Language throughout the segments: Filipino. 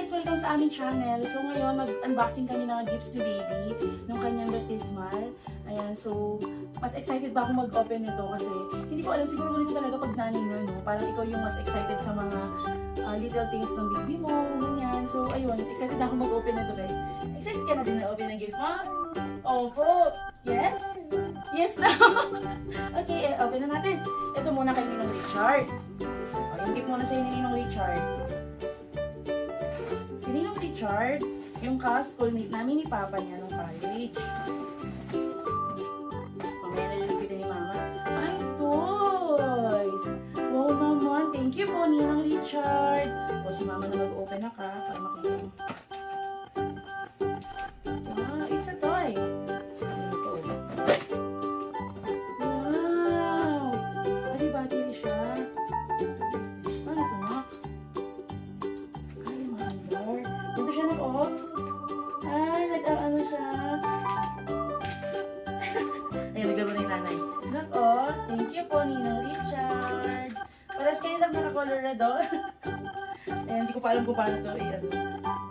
guys! Welcome sa aming channel. So ngayon, mag-unboxing kami ng gifts ni baby nung kanyang baptismal. Ayan, so mas excited pa ako mag-open nito kasi hindi ko alam, siguro ganito talaga pag nanay na, no? Parang ikaw yung mas excited sa mga little things ng baby mo, ganyan. So ayun, excited na ako mag-open nito guys. Excited ka na din na open ng gift mo? Opo! Yes? Yes na! Okay, open na natin. Ito muna kay Ninong Richard. O, yung gift muna sa'yo ni Ninong Richard. Si Ninong Richard, yung ka-schoolmate namin ni Papa niya nung college. Mamaya na nilagpitan ni Mama. Ay, toys! Wow naman! Thank you po, Ninong Richard! O, si Mama na mag-open na ka para makita mo. Wow, it's a toy! Wow! Adi, battery siya. Paano ito, Nak? Ay, mahal. Dito siya nag-off. Ay, nag-ano siya. Ayan, naglaro na yung nanay. Nag-off. Thank you po, Ninong Richard. Paras kayo lang naka-color na doon. Ayan, hindi ko pa alam kung paano ito.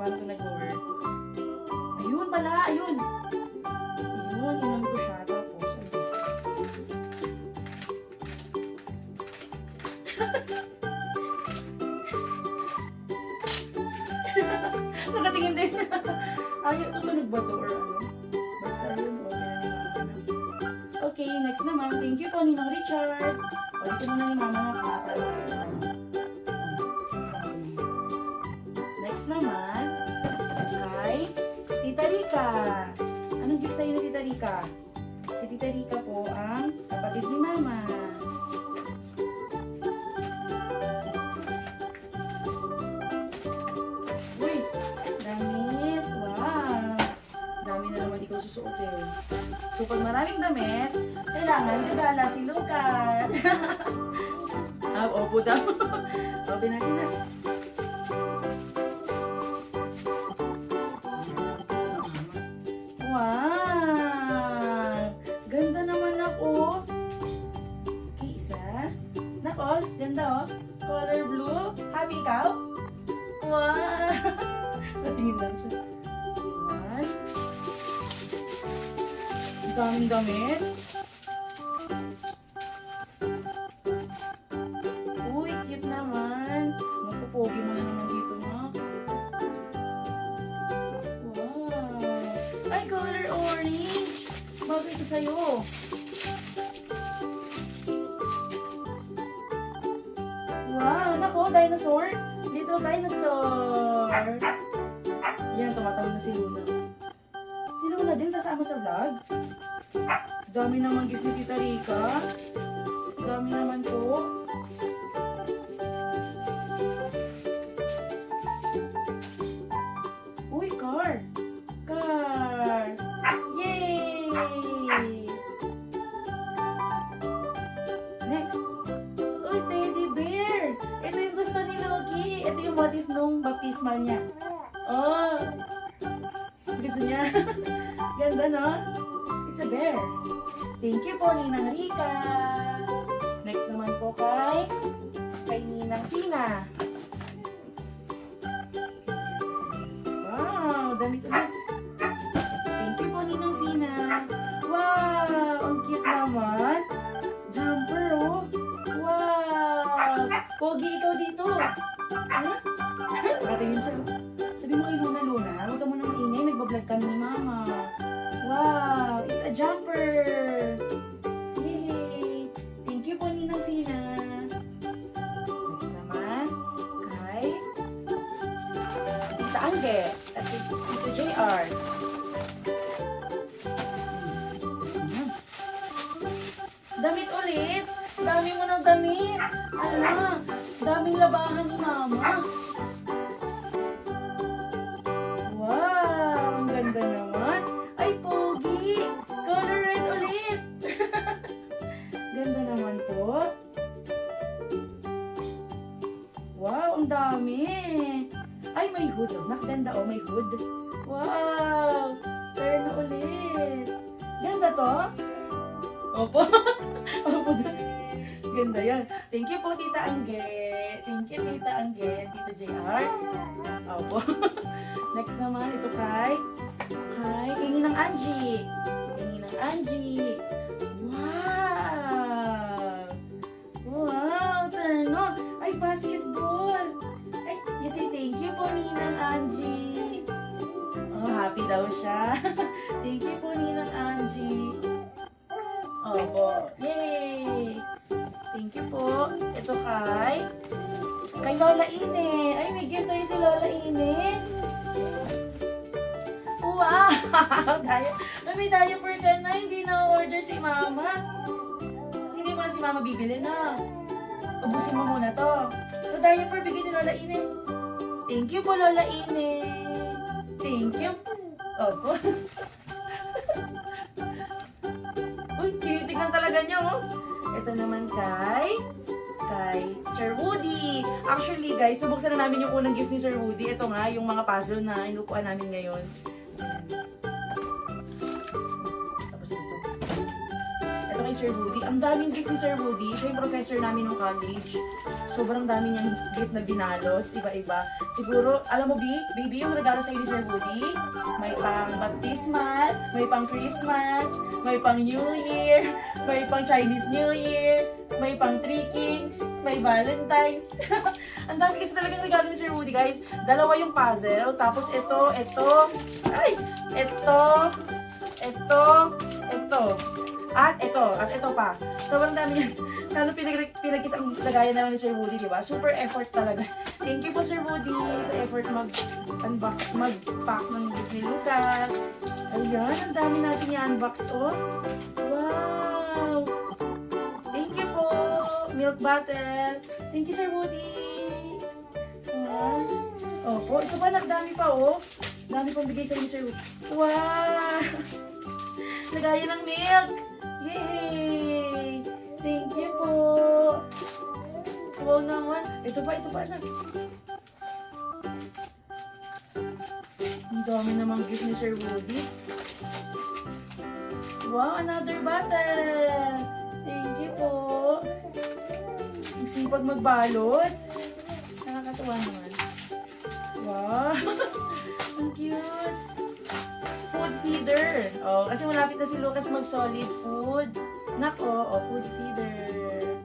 Paano ito nag-work. Ayun pala, ayun. Ayun, inom ko siya. Tapos, nakatingin din. Ayaw, tutunog ba ito or ano? Basta yun, okay na ni Mama na. Okay, next naman. Thank you po, Ninong Richard. O, dito muna ni Mama na kapal. Next naman, kay Tita Rica. Anong gift sa'yo na Tita Rica? Si Tita Rica po ang kapatid ni Mama. Uy, damit. Wow. Dami na naman ikaw susuotin. So, pag maraming damit, kailangan gagala si Lucas. Opo daw. Open natin na. Wow! Ganda naman ako. Okay, isa. Nako, ganda oh. Color blue. Happy ikaw? Wow! Natingin lang siya. Ayan. Ang daming damit. Uy, cute naman. Magpupogi mo na naman dito, ma. Wow! Ay, color orange! Bagay ito sa'yo. Wow! Nako, dinosaur! Little dinosaur! Yan, tumatawid na si Luna. Si Luna din sasama sa vlog. Dami naman gift ni Tita Rica. Dami naman po. Uy, car! Cars! Yay! Next! Uy, teddy bear! Ito yung gusto ni Loki. Ito yung motif nung baptismal niya. Oh! Gusto niya. Ganda, no? It's a bear. Thank you po, Ninang Rica. Next naman po kay Ninang Sina. Wow! Damit ulit. Thank you po, Ninang Sina. Wow! Ang cute naman. Jumper, oh. Wow! Pogi, ikaw dito. Ha? Patingin siya. Sabi mo kay Luna, huwag ka muna maingay. Nagbablog kami ni Mama. Wow! It's a jumper! Yay! Thank you po, Ninang Sina. Next naman, kay Tita Angge at Tita JR. Damit ulit! Dami mo ng damit! Ala! Daming labahan ni Mama. Wow! Ang ganda naman. Ay, pogi! Color red ulit! Ganda naman po. Wow! Ang dami! Ay, may hood. Oh. Nakaganda oh, may hood. Wow! Turn na ulit. Ganda to? Opo. Opo. Ganda yan. Thank you po, Tita Angge. Thank you, Tita Angel, Tita JR. Opo. Next naman, ito kay Ninang Angie. Kay Ninang Angie. Wow! Wow, Terno. Ay, basketball. Ay, you say thank you po, Ninang Angie. Oh, happy daw siya. Thank you po, Ninang Angie. Opo. Yay! Thank you po. Ito kay Lola Ine. Ay, may gift sa'yo si Lola Ine. Wow! May diaper ka na. Hindi na order si Mama. Hindi mo na si Mama bibili na. Ubusin mo muna to. Ito diaper, bigay ni Lola Ine. Thank you po, Lola Ine. Thank you. Opo. Uy, tignan talaga niyo, oh. Ito naman kay Sir Woody. Actually, guys, nabuksan na namin yung unang gift ni Sir Woody. Ito nga, yung mga puzzle na inupuan namin ngayon. Ayan. Tapos ito. Ito kay Sir Woody. Ang daming gift ni Sir Woody. Siya yung professor namin ng college. Sobrang dami niyang gift na binalot. Iba-iba. Siguro, alam mo, baby, yung regalo sa'yo ni Sir Woody, may pang baptismal, may pang Christmas, may pang New Year, may pang Chinese New Year, may pang Three Kings, may Valentine's. Ang dami kasi talagang regalo ni Sir Woody, guys. Dalawa yung puzzle, tapos ito, at ito pa. Sobrang dami yan. Lalo pinag-is ang lagayan na lang ni Sir Woody, di ba? Super effort talaga. Thank you po, Sir Woody, sa effort mag-pack ng gift ni Lucas. Ayan, ang dami natin i-unbox, oh. Wow! Thank you po, milk bottle. Thank you, Sir Woody. Opo, ito pa, nagdami pa, oh. Dami pang bigay sa inyo, Sir Woody. Wow! Lagayan ng milk. Yay! Thank you po. Wow naman. Ito pa anak. Ang dami namang gift ni Sir Woody. Wow, another bottle. Thank you po. Ang sipag magbalot. Nakakatuwa naman. Wow. Ang cute. Food feeder. Oh, kasi malapit na si Lucas mag-solid food. Nako, food feeder.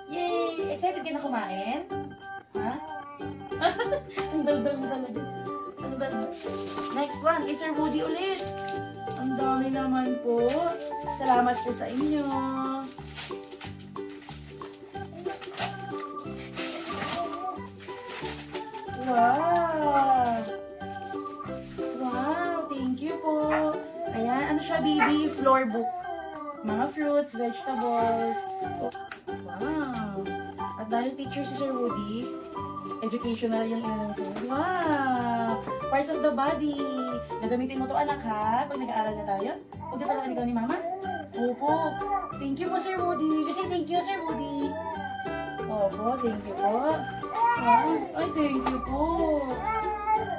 Yay! Excited ka na kumain? Ha? Ang daldal mo talaga. Ang daldal. Next one, kay Sir Woody ulit. Ang dami naman po. Salamat po sa inyo. Wow! Wow! Thank you po. Ayan, ano siya, baby? Floor book. Mga fruits, vegetables. Oh, wow! At dahil teacher si Sir Woody, educational yung inanong sa'yo. Wow! Parts of the body. Nagamitin mo to, anak, ha? Pag nag-aaral na tayo. Huwag ka talaga ikaw ni Mama. Opo. Thank you po, Sir Woody. Kasi thank you, Sir Woody. Opo, thank you po. Ay, thank you po.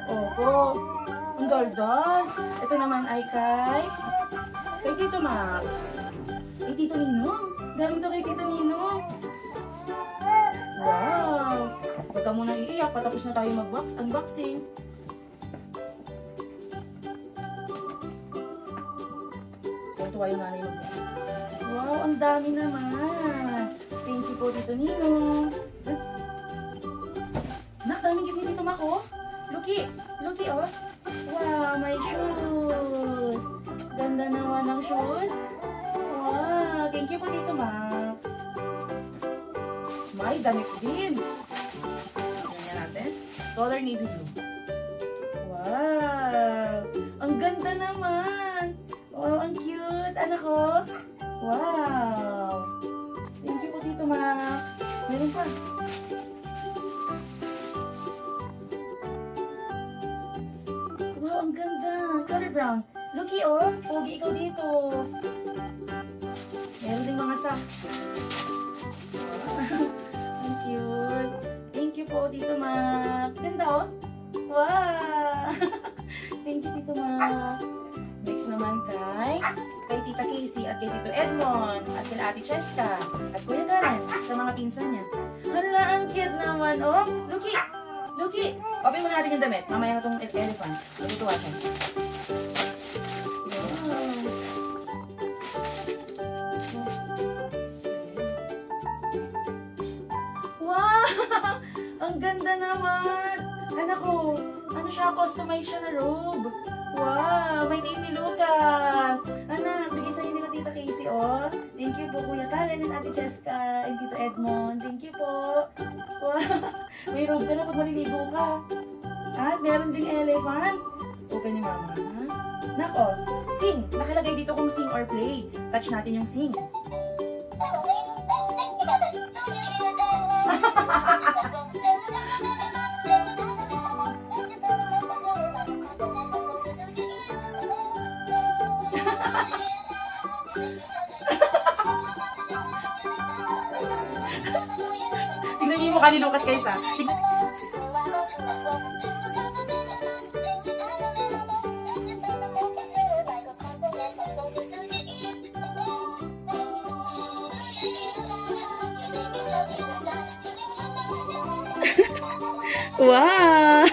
Opo. Ang ganda. Ito naman ay kay Tito Mac. Kay Tito Ninong. Galing to kay Tito Ninong. Wow. Huwag ka muna iiyak. Patapos na tayo mag-unboxing. Tuwa yung nanay mag-unboxing. Wow, ang dami naman. Thank you po, Tito Ninong. Nak, daming gift ni Tito Mac, oh. Looky, oh. Wow, my shoes. Ganda naman ng shoes. Wow, thank you po, Tito Mac. May damit din. Tingnan natin. Color navy blue. Wow, ang ganda naman. Wow, ang cute. Anak ko. Wow. Thank you po, Tito Mac. Meron pa. Wow, ang ganda. Color brown. Looky, oh. Pogi ikaw dito. Meron ding mga socks. Ang cute. Thank you po, Tito Mac. Ganda, oh. Wow. Thank you, Tito Mac. Next naman kay Tita Casey at kay Tito Edmond at kay Ate Cheska at Kuya Garan sa mga pinsan niya. Hala, ang cute naman. Oh, Luki! Luki! Open mo natin yung damit. Mamaya na itong elephant. Natutuwa siya. Wow! Ang ganda naman! Anak ko, ano siya? Customize siya na robe. Wow! My name is Lucas! Anak, bigay sa'yo nila Tita Casey, oh. Thank you po, Kuya Karen and Ate Jessica and Tito Edmond. Thank you po. Wow! May robe ka na pag maliligo ka. At meron ding elephant. Open ni Mama, ha? Nako, sing! Nakalagay dito kung sing or play. Touch natin yung sing. Tingnan niyo yung mukha ni Lucas, guys, ha? Wow!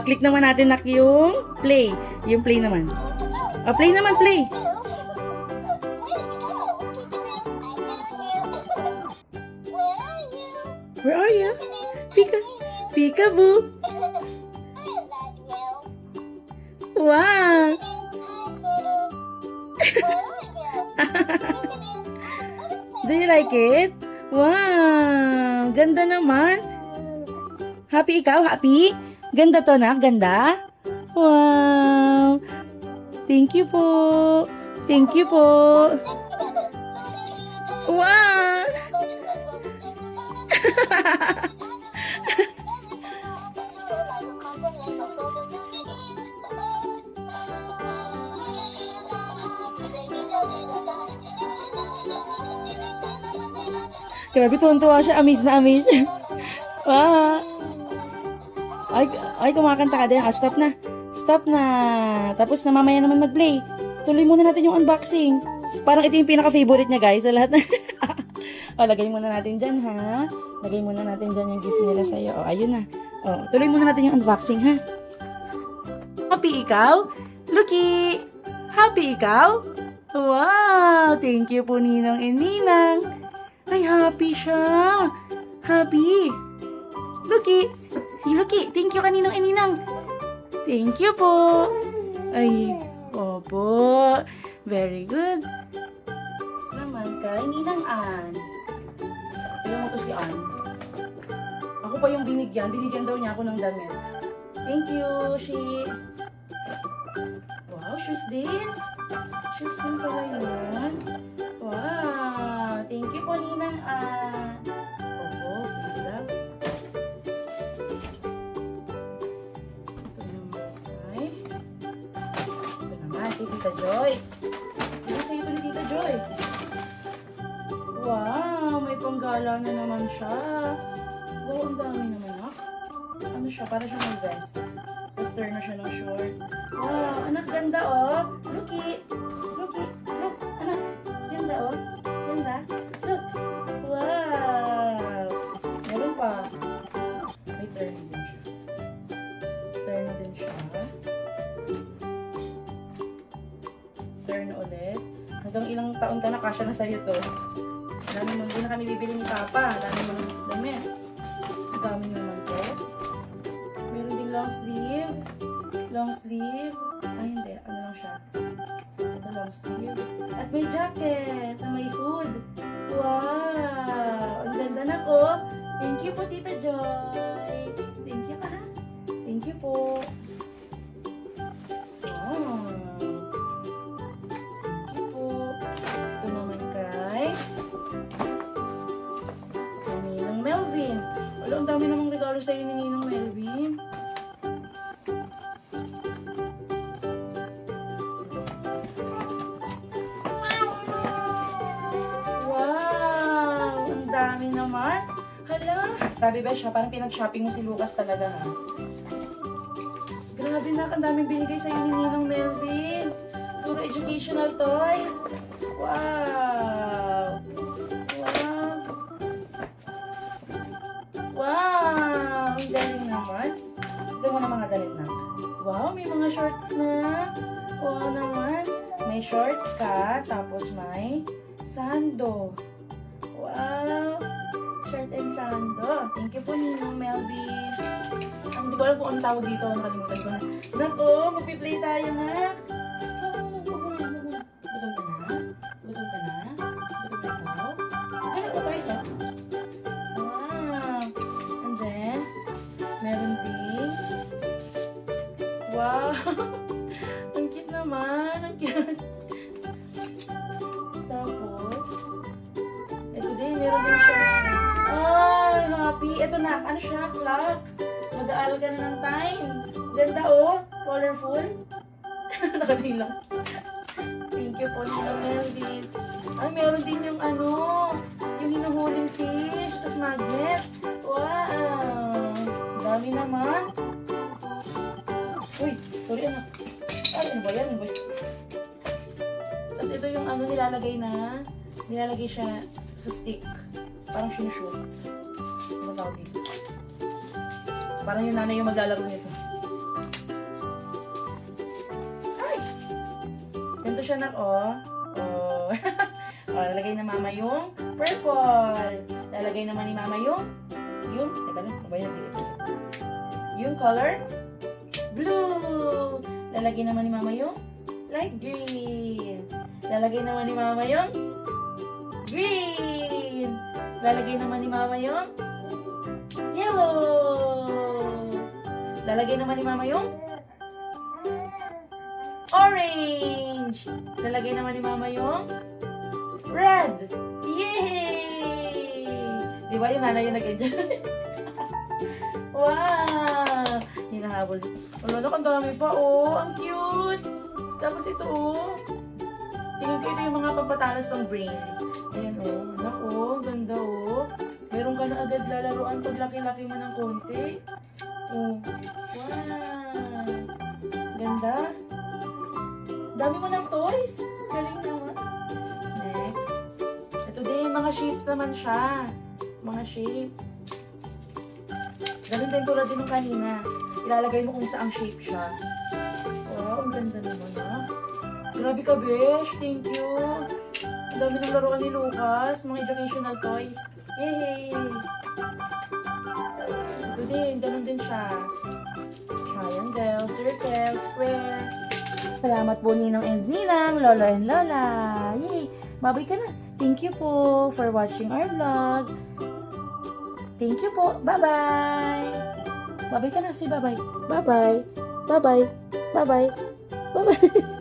Click naman natin nak yung play. Yung play naman. Play naman, play. Where are you? Pika. Peekaboo. Wow. Do you like it? Wow. Ganda naman. Happy ikaw? Happy? Ganda to, nak? Ganda? Wow. Thank you po. Thank you po. Wow. Grabe, tuwan-tuwa siya. Amaze na amaze. Wow. Ay, kumakanta ka din. Stop na. Stop na. Tapos na mamaya naman mag-play. Tuloy muna natin yung unboxing. Parang ito yung pinaka-favorite niya, guys. Sa lahat na. Lagay muna natin dyan, ha? Lagay muna natin dyan yung gift nila sa'yo. Ayun na. Tuloy muna natin yung unboxing, ha? Happy ikaw? Lucky! Happy ikaw? Wow! Thank you po, Ninong and Ninang. Ay, happy siya. Happy. Lucky! Lucky, thank you kaninong ininang. Thank you po. Ay, opo. Very good. Next naman kay Ninang Ann. Tignan mo to si Ann. Ako pa yung binigyan. Binigyan daw niya ako ng damit. Thank you, she. Wow, shoes din. Shoes din pala yun. Wow. Thank you po, Ninang Ann. Opo, please lang. Tita Joy. Ano sa'yo ito ni Tita Joy? Wow, may panggala na naman siya. Wow, ang dami naman, ha? Ano siya? Para siya ng vest. Tapos turn na siya ng short. Wow, anak, ganda, oh. Looky. Looky. Look, anak. Ganda, oh. Ganda. Look. Wow. Meron pa. May turn din siya. Turn din siya. Turn ulit. Hanggang ilang taon ka na, kasya na sa'yo to. Dami mo, hindi na kami bibili ni Papa. Dami mo ng damit. Ang dami naman to. Meron din long sleeve. Long sleeve. Ay, hindi. Ano lang siya? Ito long sleeve. At may jacket na may hood. Wow! Ang ganda na ko. Thank you po, Tita Joy. Thank you, ha? Thank you po. Wow. Ang dami namang regalo sa'yo ni Ninang Melvin. Wow! Ang dami naman. Hala! Grabe ba siya? Parang pinag-shopping mo si Lucas talaga, ha? Grabe na, ang daming binigay sa'yo ni Ninang Melvin. Puro educational toys. Wow! Wow! Wow! Ang galing naman. Ito muna mga damit na. Wow, may mga shorts na. Wow naman. May short ka, tapos may sando. Wow! Short and sando. Thank you po, Ninong Melvin. Hindi ko alam kung anong tawag dito. Nakalimutan ko na. Nako, magpi-play tayo na. Gutom ka na? Gutom ka na? Gutom ka ikaw? Ganun po tayo sa. Wow! And then, meron din. Wow! Ang cute naman. Ang cute. Tapos, ito din. Meron din siya. Ay, happy. Ito na. Ano siya? Clock. Mag-aaral ka na ng time. Ganda oh. Colorful. Nakating lang. Thank you po, Nina Melvin. Ay, meron din yung ano, yung hinuhuling fish, tapos magnet. Wow! Dami naman. Uy, sorry anak. Ay, ano ba yan? Ano ba yan? Tapos ito yung ano nilalagay siya sa stick. Parang sinushoot. Ano tawag dito? Parang yung nanay yung maglalaro nito. Ay! Ganito siya na, oh. Oh. Oh, lalagay na mama yung purple. Lalagay naman ni mama yung, teka lang, ano ba yan? Yung color blue. Lalagay naman ni mama yung light green. Lalagay naman ni mama yung green. Lalagay naman ni mama yung yellow. Lalagay naman ni mama yung orange. Lalagay naman ni mama yung red. Yay! Di ba yung nanay yung nag-enjoy? Wow! Hinahabol. Wala na, ang dami pa, oh. Ang cute! Tapos ito, oh. Tingnan ko ito yung mga pampatalas ng brain. Ayan, oh. Anak, oh. Ganda, oh. Meron ka na agad lalaruan pag laki-laki mo ng konti. Oh. Wow! Ganda. Dami mo ng toys. Galing naman. Next. Ito din, mga shapes naman siya. Mga shape. Ganun din tulad din ng kanina. Ilalagay mo kung saang shape siya. Oh, ang ganda naman, ha? Grabe ka, Besh. Thank you. Ang dami ng laruan ni Lucas. Mga educational toys. Yay! Ito din, ganun din siya. Triangle, circle, square. Salamat po Ninong and Ninang, Lolo and Lola. Yay! Babay ka na. Thank you po for watching our vlog. Thank you po. Bye-bye. Babay ka na. Say bye-bye. Bye-bye. Bye-bye. Bye-bye. Bye-bye.